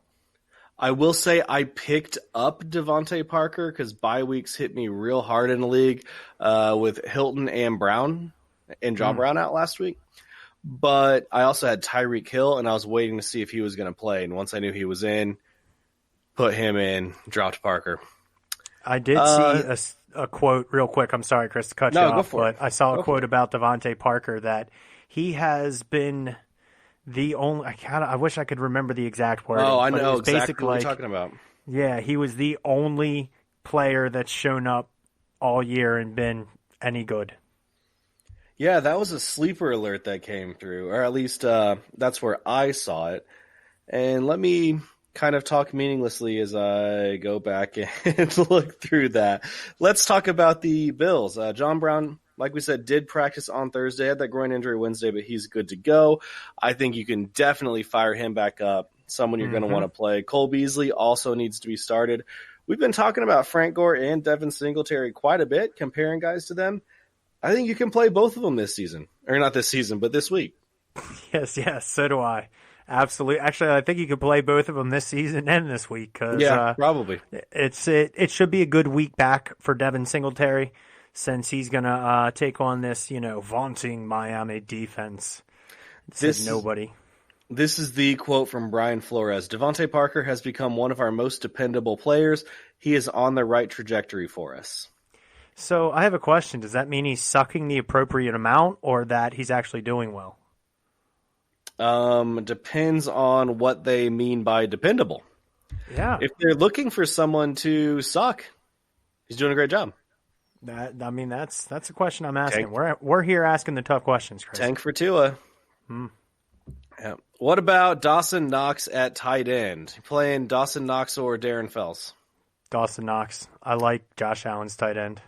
I will say I picked up Devontae Parker because bye weeks hit me real hard in the league with Hilton and Brown and John Brown out last week. But I also had Tyreek Hill, and I was waiting to see if he was going to play. And once I knew he was in, put him in, dropped Parker. I did see a quote real quick. I'm sorry, Chris, to cut you off, but I saw a quote about Devontae Parker that he has been the only. I wish I could remember the exact word. Oh, I know exactly what you're talking about. Yeah, he was the only player that's shown up all year and been any good. Yeah, that was a sleeper alert that came through, or at least that's where I saw it. And let me kind of talk meaninglessly as I go back and look through that. Let's talk about the Bills. John Brown, like we said, did practice on Thursday, had that groin injury Wednesday, but he's good to go. I think you can definitely fire him back up, someone you're going to want to play. Cole Beasley also needs to be started. We've been talking about Frank Gore and Devin Singletary quite a bit, comparing guys to them. I think you can play both of them this season. Or not this season, but this week. Yes, so do I. Absolutely. Actually, I think you could play both of them this season and this week. Yeah, probably. It should be a good week back for Devin Singletary since he's going to take on this, vaunting Miami defense. Nobody. This is the quote from Brian Flores. Devontae Parker has become one of our most dependable players. He is on the right trajectory for us. So I have a question. Does that mean he's sucking the appropriate amount or that he's actually doing well? Depends on what they mean by dependable. Yeah. If they're looking for someone to suck, he's doing a great job. That's a question I'm asking. We're here asking the tough questions, Chris. Tank for Tua. Yeah. What about Dawson Knox at tight end? You playing Dawson Knox or Darren Fells? Dawson Knox. I like Josh Allen's tight end.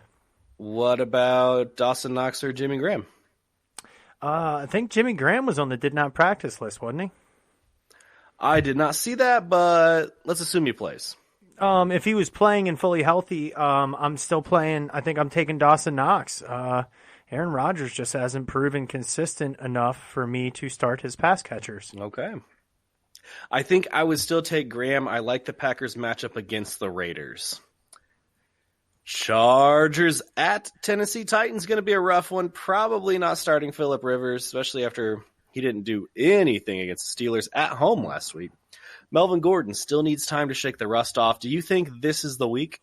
What about Dawson Knox or Jimmy Graham? I think Jimmy Graham was on the did not practice list, wasn't he? I did not see that, but let's assume he plays. If he was playing and fully healthy, I'm still playing. I think I'm taking Dawson Knox. Aaron Rodgers just hasn't proven consistent enough for me to start his pass catchers. Okay. I think I would still take Graham. I like the Packers matchup against the Raiders. Chargers at Tennessee Titans, going to be a rough one. Probably not starting Phillip Rivers, especially after he didn't do anything against the Steelers at home last week. Melvin Gordon still needs time to shake the rust off. Do you think this is the week?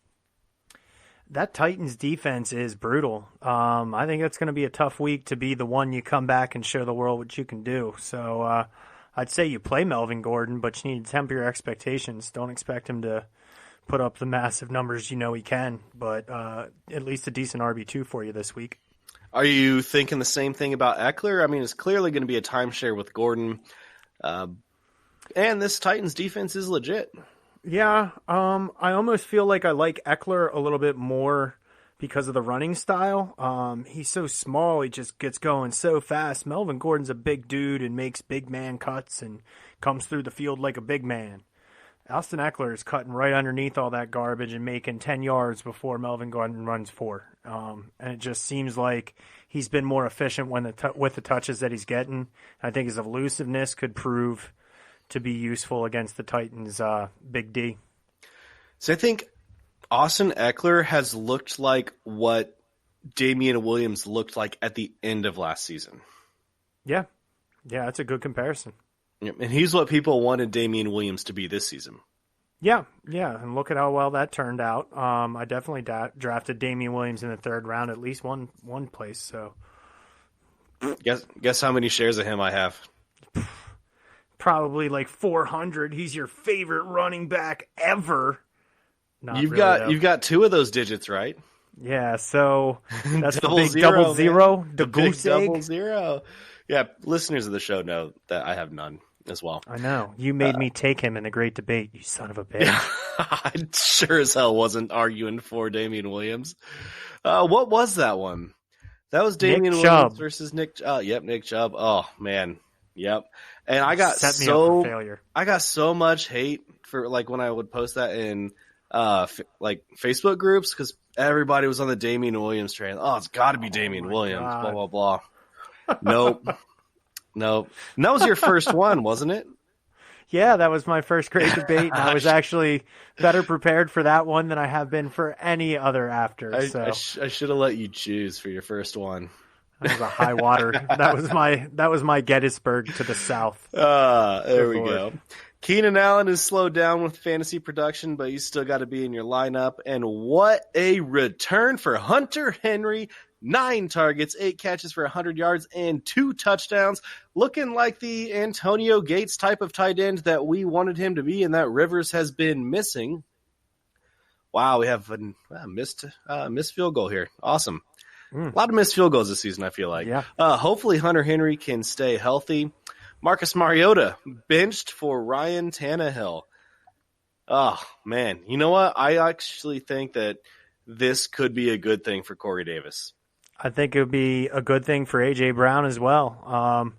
That Titans defense is brutal. I think it's going to be a tough week to be the one you come back and show the world what you can do. So I'd say you play Melvin Gordon, but you need to temper your expectations. Don't expect him to put up the massive numbers he can, but at least a decent RB2 for you this week. Are you thinking the same thing about Eckler? I mean, it's clearly going to be a timeshare with Gordon. And this Titans defense is legit. Yeah, I almost feel like I like Eckler a little bit more because of the running style. He's so small, he just gets going so fast. Melvin Gordon's a big dude and makes big man cuts and comes through the field like a big man. Austin Eckler is cutting right underneath all that garbage and making 10 yards before Melvin Gordon runs 4. And it just seems like he's been more efficient with the touches that he's getting. I think his elusiveness could prove to be useful against the Titans' Big D. So I think Austin Eckler has looked like what Damian Williams looked like at the end of last season. Yeah, that's a good comparison. And he's what people wanted Damian Williams to be this season. Yeah, and look at how well that turned out. I definitely drafted Damian Williams in the 3rd round, at least one place. So, guess how many shares of him I have? Probably like 400. He's your favorite running back ever. You've got 2 of those digits, right? Yeah, so that's the Double big zero, double zero, man. the goose big egg. double zero. Yeah, listeners of the show know that I have none as well. I know. You made me take him in the great debate, you son of a bitch. I sure as hell wasn't arguing for Damian Williams. What was that one? That was Damian Nick Williams Chubb versus Nick. Yep, Nick Chubb. Oh man, yep. And I got set me up for failure. I got so much hate for like when I would post that in like Facebook groups because everybody was on the Damian Williams train. Oh, it's got to be Damian Williams. God. Blah blah blah. Nope. And that was your first one, wasn't it? Yeah, that was my first great debate, and I was actually better prepared for that one than I have been for any other after. I should have let you choose for your first one. That was a high water. That was my Gettysburg to the south. There we Lord. go. Keenan Allen is slowed down with fantasy production, but he's still got to be in your lineup. And what a return for Hunter Henry. 9 targets, 8 catches for 100 yards, and 2 touchdowns. Looking like the Antonio Gates type of tight end that we wanted him to be and that Rivers has been missing. Wow, we have a missed field goal here. Awesome. A lot of missed field goals this season, I feel like. Yeah. Hopefully Hunter Henry can stay healthy. Marcus Mariota benched for Ryan Tannehill. Oh, man. You know what? I actually think that this could be a good thing for Corey Davis. I think it would be a good thing for A.J. Brown as well.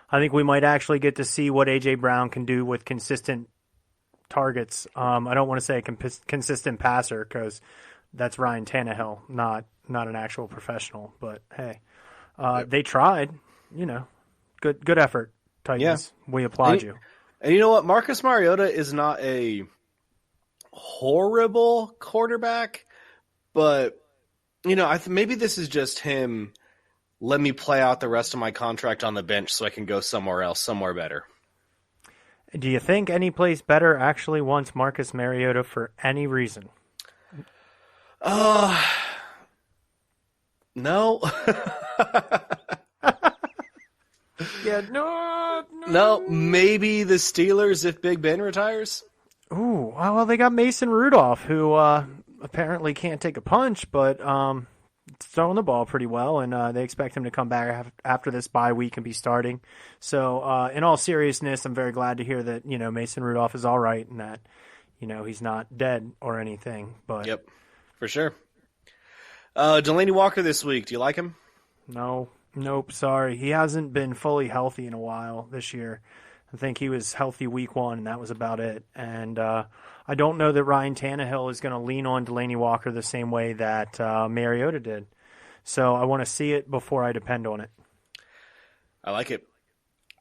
I think we might actually get to see what A.J. Brown can do with consistent targets. I don't want to say a consistent passer because that's Ryan Tannehill, not an actual professional. But, hey, they tried. Good effort, Titans. Yeah. We applaud you. And you know what? Marcus Mariota is not a horrible quarterback, but maybe this is just him. Let me play out the rest of my contract on the bench so I can go somewhere else, somewhere better. Do you think any place better actually wants Marcus Mariota for any reason? No. Yeah, no. No, maybe the Steelers if Big Ben retires. Ooh, well, they got Mason Rudolph, who apparently can't take a punch, but throwing the ball pretty well, and they expect him to come back after this bye week and be starting. So, in all seriousness, I'm very glad to hear that Mason Rudolph is all right and that he's not dead or anything. But yep, for sure. Delaney Walker this week. Do you like him? Nope. Sorry, he hasn't been fully healthy in a while this year. I think he was healthy week 1, and that was about it. And I don't know that Ryan Tannehill is going to lean on Delaney Walker the same way that Mariota did. So I want to see it before I depend on it. I like it.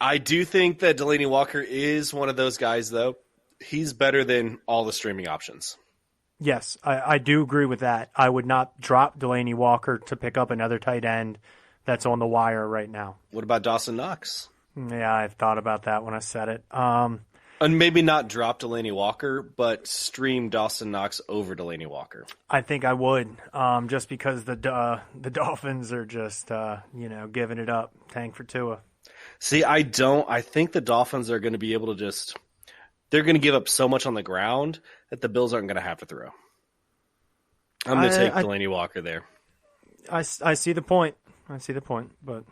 I do think that Delaney Walker is one of those guys, though. He's better than all the streaming options. Yes, I do agree with that. I would not drop Delaney Walker to pick up another tight end that's on the wire right now. What about Dawson Knox? Yeah, I thought about that when I said it. And maybe not drop Delaney Walker, but stream Dawson Knox over Delaney Walker. I think I would, just because the Dolphins are just, giving it up, tank for Tua. See, I don't. I think the Dolphins are going to be able to they're going to give up so much on the ground that the Bills aren't going to have to throw. I'm going to take Delaney Walker there. I see the point. But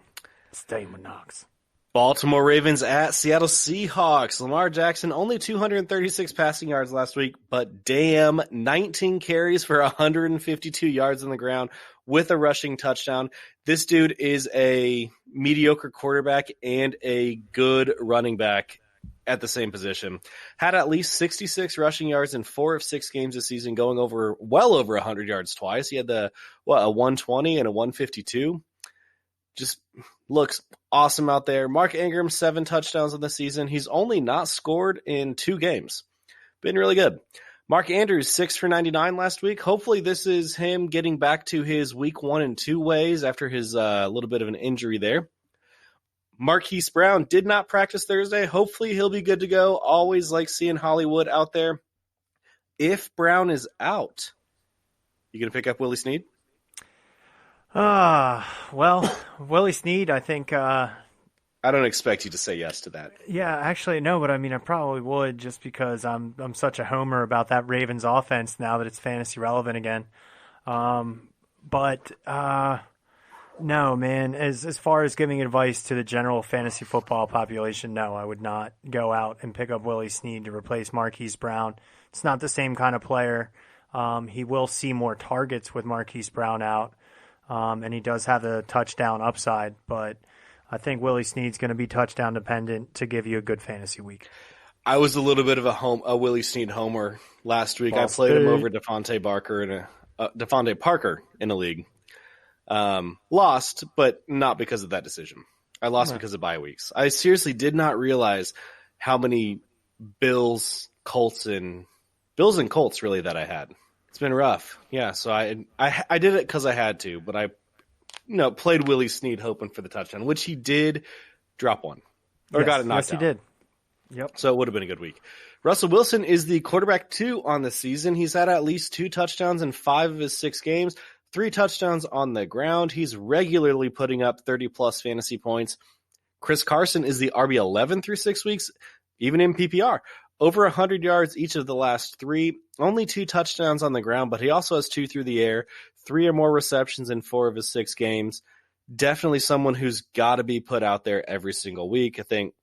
staying with Knox. Baltimore Ravens at Seattle Seahawks. Lamar Jackson, only 236 passing yards last week, but damn, 19 carries for 152 yards on the ground with a rushing touchdown. This dude is a mediocre quarterback and a good running back at the same position. Had at least 66 rushing yards in 4 of 6 games this season, going well over 100 yards twice. He had a 120 and a 152. Just looks awesome out there. Mark Ingram, 7 touchdowns on the season. He's only not scored in 2 games. Been really good. Mark Andrews, 6 for 99 last week. Hopefully this is him getting back to his week 1 and 2 ways after his little bit of an injury there. Marquise Brown did not practice Thursday. Hopefully he'll be good to go. Always like seeing Hollywood out there. If Brown is out, you going to pick up Willie Snead? Well, Willie Snead, I think. I don't expect you to say yes to that. Yeah, actually, no, but I mean, I probably would just because I'm such a homer about that Ravens offense now that it's fantasy relevant again. But no, man. As far as giving advice to the general fantasy football population, no, I would not go out and pick up Willie Snead to replace Marquise Brown. It's not the same kind of player. He will see more targets with Marquise Brown out. And he does have the touchdown upside, but I think Willie Snead's going to be touchdown dependent to give you a good fantasy week. I was a little bit of a Willie Snead homer last week. I played him over Devontae Parker in a league. Lost, but not because of that decision. I lost because of bye weeks. I seriously did not realize how many Bills and Colts really that I had. It's been rough. Yeah, so I did it because I had to, but I played Willie Snead hoping for the touchdown, which he did drop one. Or got it knocked out. Yes, he did. Yep. So it would have been a good week. Russell Wilson is the quarterback 2 on the season. He's had at least 2 touchdowns in 5 of his 6 games, 3 touchdowns on the ground. He's regularly putting up 30-plus fantasy points. Chris Carson is the RB11 through 6 weeks, even in PPR. Over 100 yards each of the last 3, only 2 touchdowns on the ground, but he also has 2 through the air, 3 or more receptions in 4 of his 6 games. Definitely someone who's got to be put out there every single week. I think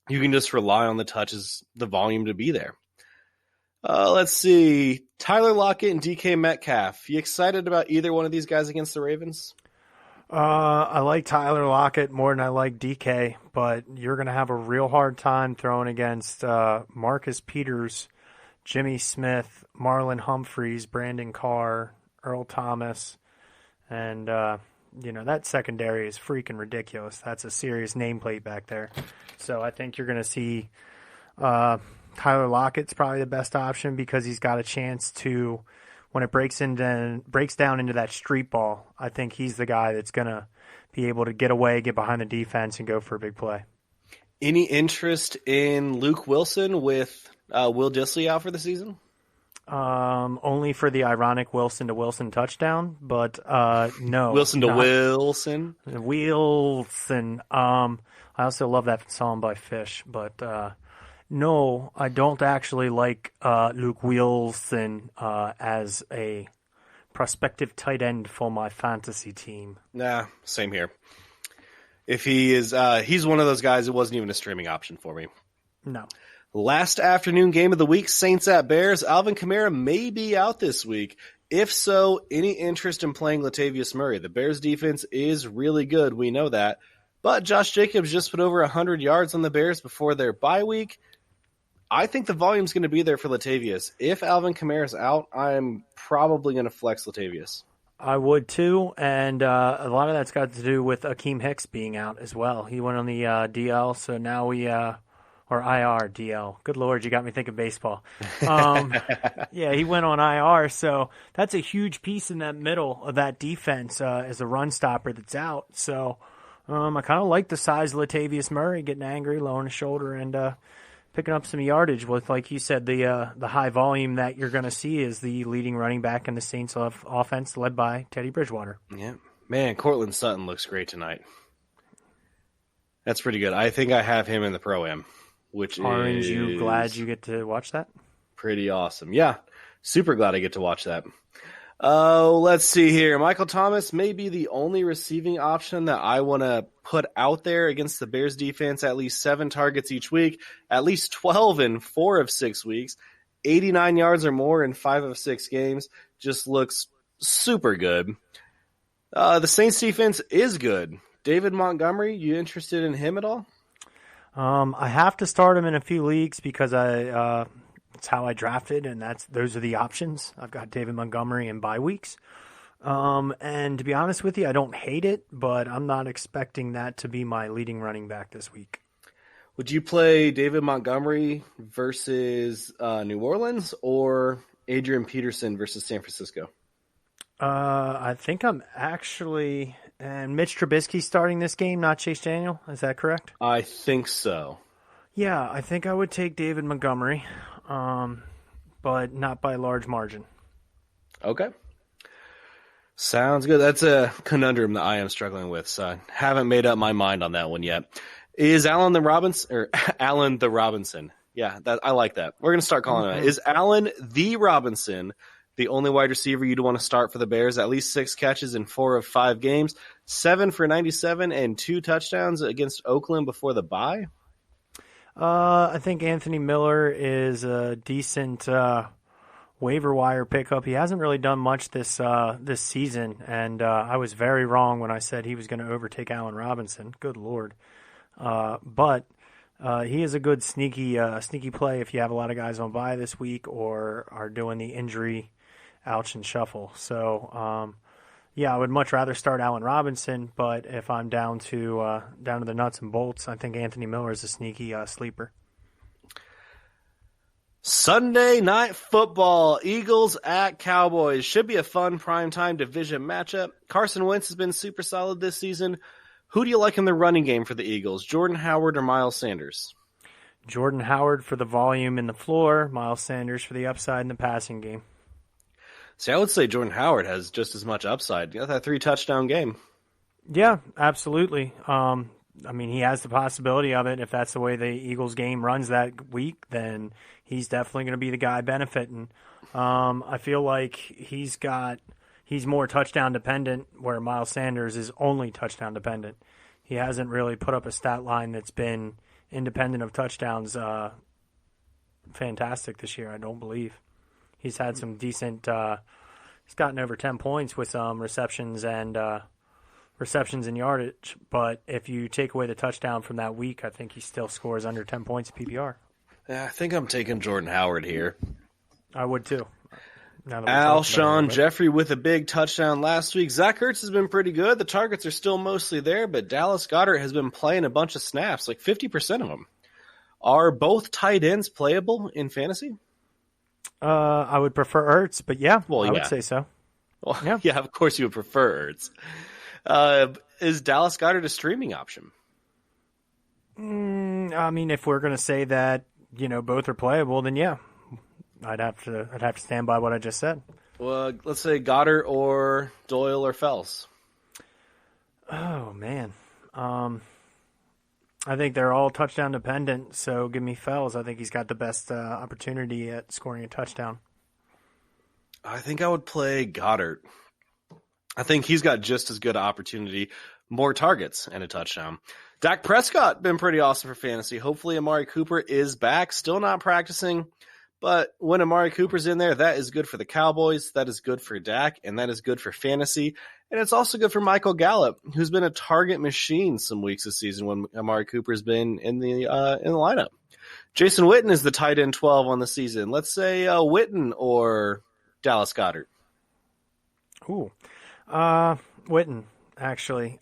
you can just rely on the touches, the volume to be there. Let's see. Tyler Lockett and DK Metcalf. You excited about either one of these guys against the Ravens? I like Tyler Lockett more than I like DK, but you're going to have a real hard time throwing against Marcus Peters, Jimmy Smith, Marlon Humphreys, Brandon Carr, Earl Thomas, and that secondary is freaking ridiculous. That's a serious nameplate back there. So I think you're going to see Tyler Lockett's probably the best option because he's got a chance to, when it breaks down into that street ball, I think he's the guy that's going to be able to get away, get behind the defense, and go for a big play. Any interest in Luke Wilson with Will Dissly out for the season? Only for the ironic Wilson to Wilson touchdown, but no. Wilson to Wilson? Wilson. I also love that song by Fish, but no, I don't actually like Luke Wilson as a prospective tight end for my fantasy team. Nah, same here. If he is, he's one of those guys that wasn't even a streaming option for me. No. Last afternoon game of the week, Saints at Bears. Alvin Kamara may be out this week. If so, any interest in playing Latavius Murray? The Bears defense is really good. We know that. But Josh Jacobs just put over 100 yards on the Bears before their bye week. I think the volume's going to be there for Latavius. If Alvin Kamara's out, I'm probably going to flex Latavius. I would too, and a lot of that's got to do with Akeem Hicks being out as well. He went on the DL, so now we or IR DL. Good Lord, you got me thinking baseball. Yeah, he went on IR, so that's a huge piece in that middle of that defense as a run stopper that's out. So I kind of like the size of Latavius Murray, getting angry, lowering his shoulder, and picking up some yardage with, like you said, the high volume that you're going to see is the leading running back in the Saints offense led by Teddy Bridgewater. Yeah. Man, Cortland Sutton looks great tonight. That's pretty good. I think I have him in the Pro-Am, which Aren't is you glad you get to watch that? pretty awesome. Yeah, super glad I get to watch that. Let's see here. Michael Thomas may be the only receiving option that I want to put out there against the Bears defense. At least 7 targets each week, at least 12 in 4 of 6 weeks, 89 yards or more in 5 of 6 games. Just looks super good. The Saints defense is good. David Montgomery, you interested in him at all? I have to start him in a few leagues because it's how I drafted, and those are the options. I've got David Montgomery in bye weeks. And to be honest with you, I don't hate it, but I'm not expecting that to be my leading running back this week. Would you play David Montgomery versus New Orleans or Adrian Peterson versus San Francisco? I think I'm actually... And Mitch Trubisky starting this game, not Chase Daniel. Is that correct? I think so. Yeah, I think I would take David Montgomery, but not by a large margin. Okay. Sounds good. That's a conundrum that I am struggling with, so I haven't made up my mind on that one yet. Is Allen the Robinson? Yeah, I like that. We're going to start calling him that. Is Allen the Robinson the only wide receiver you'd want to start for the Bears? At least 6 catches in 4 of 5 games, 7 for 97 and 2 touchdowns against Oakland before the bye. I think Anthony Miller is a decent waiver wire pickup. He hasn't really done much this season, and I was very wrong when I said he was going to overtake Allen Robinson. Good Lord. But he is a good sneaky play if you have a lot of guys on bye this week or are doing the injury ouch and shuffle. So, I would much rather start Allen Robinson, but if I'm down to the nuts and bolts, I think Anthony Miller is a sneaky sleeper. Sunday Night Football, Eagles at Cowboys. Should be a fun primetime division matchup. Carson Wentz has been super solid this season. Who do you like in the running game for the Eagles, Jordan Howard or Miles Sanders? Jordan Howard for the volume in the floor, Miles Sanders for the upside in the passing game. See, I would say Jordan Howard has just as much upside. You got that 3-touchdown game. Yeah, absolutely. He has the possibility of it. If that's the way the Eagles game runs that week, then he's definitely going to be the guy benefiting. I feel like he's more touchdown dependent, where Miles Sanders is only touchdown dependent. He hasn't really put up a stat line that's been independent of touchdowns fantastic this year, I don't believe. He's had some decent he's gotten over 10 points with receptions and yardage, but if you take away the touchdown from that week, I think he still scores under 10 points PPR. Yeah, I think I'm taking Jordan Howard here. I would too. Alshon Jeffrey with a big touchdown last week. Zach Ertz has been pretty good. The targets are still mostly there, but Dallas Goedert has been playing a bunch of snaps, like 50% of them. Are both tight ends playable in fantasy? I would prefer Ertz, but I would say so. Well, yeah, of course you would prefer Ertz. Is Dallas Goedert a streaming option? If we're going to say that, both are playable, then yeah. I'd have to stand by what I just said. Well, let's say Goddard or Doyle or Fells. Oh man, I think they're all touchdown dependent. So give me Fells. I think he's got the best opportunity at scoring a touchdown. I think I would play Goddard. I think he's got just as good an opportunity, more targets and a touchdown. Dak Prescott been pretty awesome for fantasy. Hopefully Amari Cooper is back, still not practicing. But when Amari Cooper's in there, that is good for the Cowboys, that is good for Dak, and that is good for fantasy. And it's also good for Michael Gallup, who's been a target machine some weeks this season when Amari Cooper's been in the lineup. Jason Witten is the tight end 12 on the season. Let's say Witten or Dallas Goedert. Ooh, Witten, actually.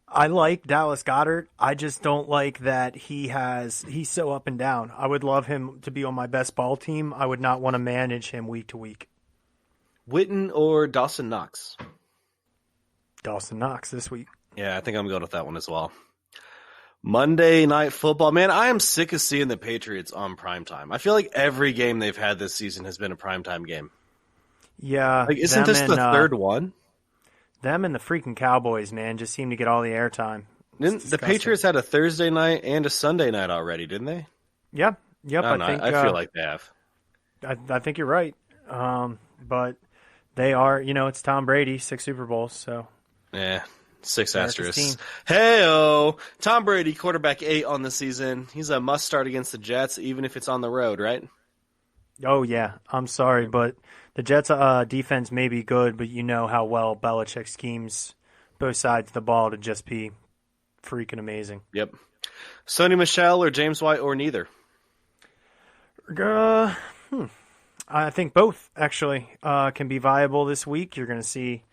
I like Dallas Goedert. I just don't like that he's so up and down. I would love him to be on my best ball team. I would not want to manage him week to week. Witten or Dawson Knox? Dawson Knox this week. Yeah, I think I'm going with that one as well. Monday Night Football. Man, I am sick of seeing the Patriots on primetime. I feel like every game they've had this season has been a primetime game. Yeah. Like, isn't this the third one? Them and the freaking Cowboys, man, just seem to get all the airtime. The Patriots had a Thursday night and a Sunday night already, didn't they? Yep. I feel like they have. I think you're right. But they are, it's Tom Brady, 6 Super Bowls, so. Yeah, 6 America's asterisks. team. Hey-oh! Tom Brady, quarterback 8 on the season. He's a must-start against the Jets, even if it's on the road, right? Oh, yeah. I'm sorry, but the Jets' defense may be good, but you know how well Belichick schemes both sides of the ball to just be freaking amazing. Yep. Sony Michel or James White or neither? I think both, actually, can be viable this week. You're going to see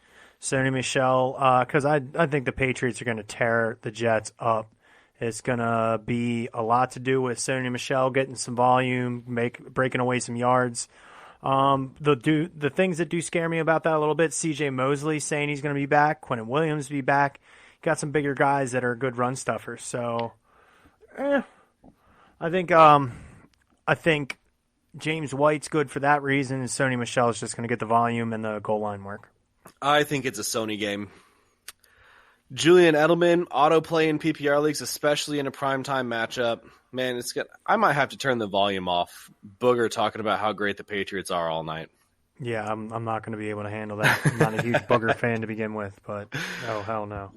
Sony Michel, because I think the Patriots are going to tear the Jets up. It's going to be a lot to do with Sony Michel getting some volume, breaking away some yards. The things that do scare me about that a little bit, CJ Mosley saying he's going to be back, Quentin Williams be back. Got some bigger guys that are good run stuffers. So, I think James White's good for that reason, and Sony Michel is just going to get the volume and the goal line work. I think it's a Sony game. Julian Edelman, autoplay in PPR leagues, especially in a primetime matchup. Man, I might have to turn the volume off. Booger talking about how great the Patriots are all night. Yeah, I'm not going to be able to handle that. I'm not a huge Booger fan to begin with, but oh, hell no.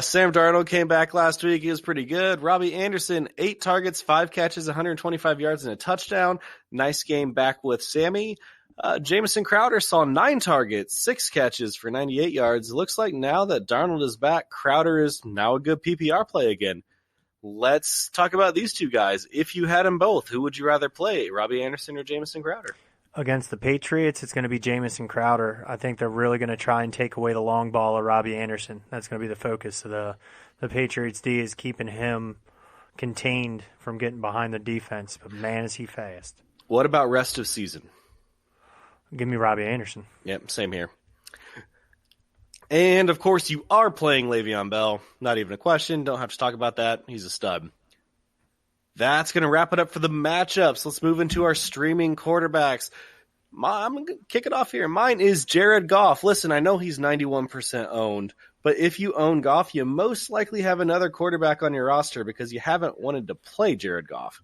Sam Darnold came back last week. He was pretty good. Robbie Anderson, 8 targets, 5 catches, 125 yards, and a touchdown. Nice game back with Sammy. Jamison Crowder saw 9 targets, 6 catches for 98 yards. It looks like now that Darnold is back, Crowder is now a good PPR play again. Let's talk about these two guys. If you had them both, who would you rather play, Robbie Anderson or Jamison Crowder? Against the Patriots, it's going to be Jamison Crowder. I think they're really going to try and take away the long ball of Robbie Anderson. That's going to be the focus of the Patriots D, is keeping him contained from getting behind the defense. But man, is he fast. What about rest of season? Give me Robbie Anderson. Yep, same here. And, of course, you are playing Le'Veon Bell. Not even a question. Don't have to talk about that. He's a stud. That's going to wrap it up for the matchups. Let's move into our streaming quarterbacks. I'm going to kick it off here. Mine is Jared Goff. Listen, I know he's 91% owned, but if you own Goff, you most likely have another quarterback on your roster because you haven't wanted to play Jared Goff.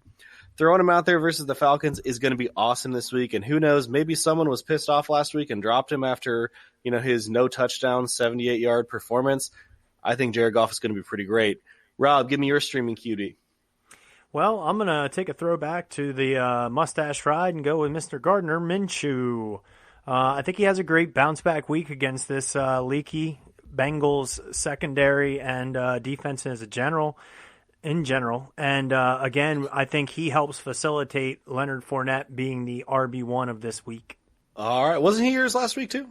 Throwing him out there versus the Falcons is going to be awesome this week, and who knows, maybe someone was pissed off last week and dropped him after his no touchdown 78-yard performance. I think Jared Goff is going to be pretty great. Rob, give me your streaming QD. Well, I'm going to take a throwback to the mustache ride and go with Mr. Gardner Minshew. I think he has a great bounce-back week against this leaky Bengals secondary and defense in general. And again, I think he helps facilitate Leonard Fournette being the RB1 of this week. All right. Wasn't he yours last week too?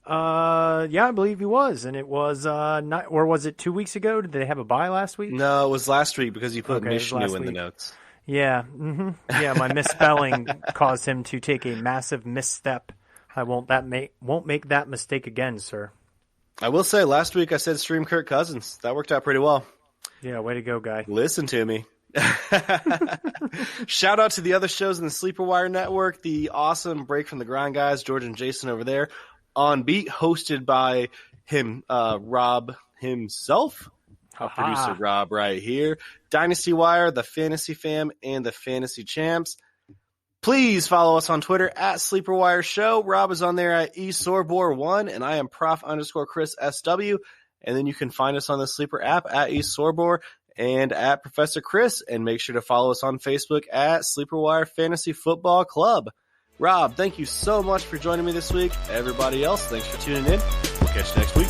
Yeah, I believe he was. And it was not, or was it 2 weeks ago? Did they have a bye last week? No, it was last week because you put Minshew in the notes. Yeah. Mm-hmm. Yeah, my misspelling caused him to take a massive misstep. I won't make that mistake again, sir. I will say, last week I said stream Kirk Cousins. That worked out pretty well. Yeah, way to go, guy. Listen to me. Shout out to the other shows in the Sleeper Wire Network, the awesome Break from the Grind guys, George and Jason over there. On Beat, hosted by Rob himself. Producer Rob right here. Dynasty Wire, the Fantasy Fam, and the Fantasy Champs. Please follow us on Twitter at Sleeper Wire Show. Rob is on there at eSorbor1, and I am Prof_Chris SW. And then you can find us on the Sleeper app at eSorbor and at Professor Chris. And make sure to follow us on Facebook at Sleeper Wire Fantasy Football Club. Rob, thank you so much for joining me this week. Everybody else, thanks for tuning in. We'll catch you next week.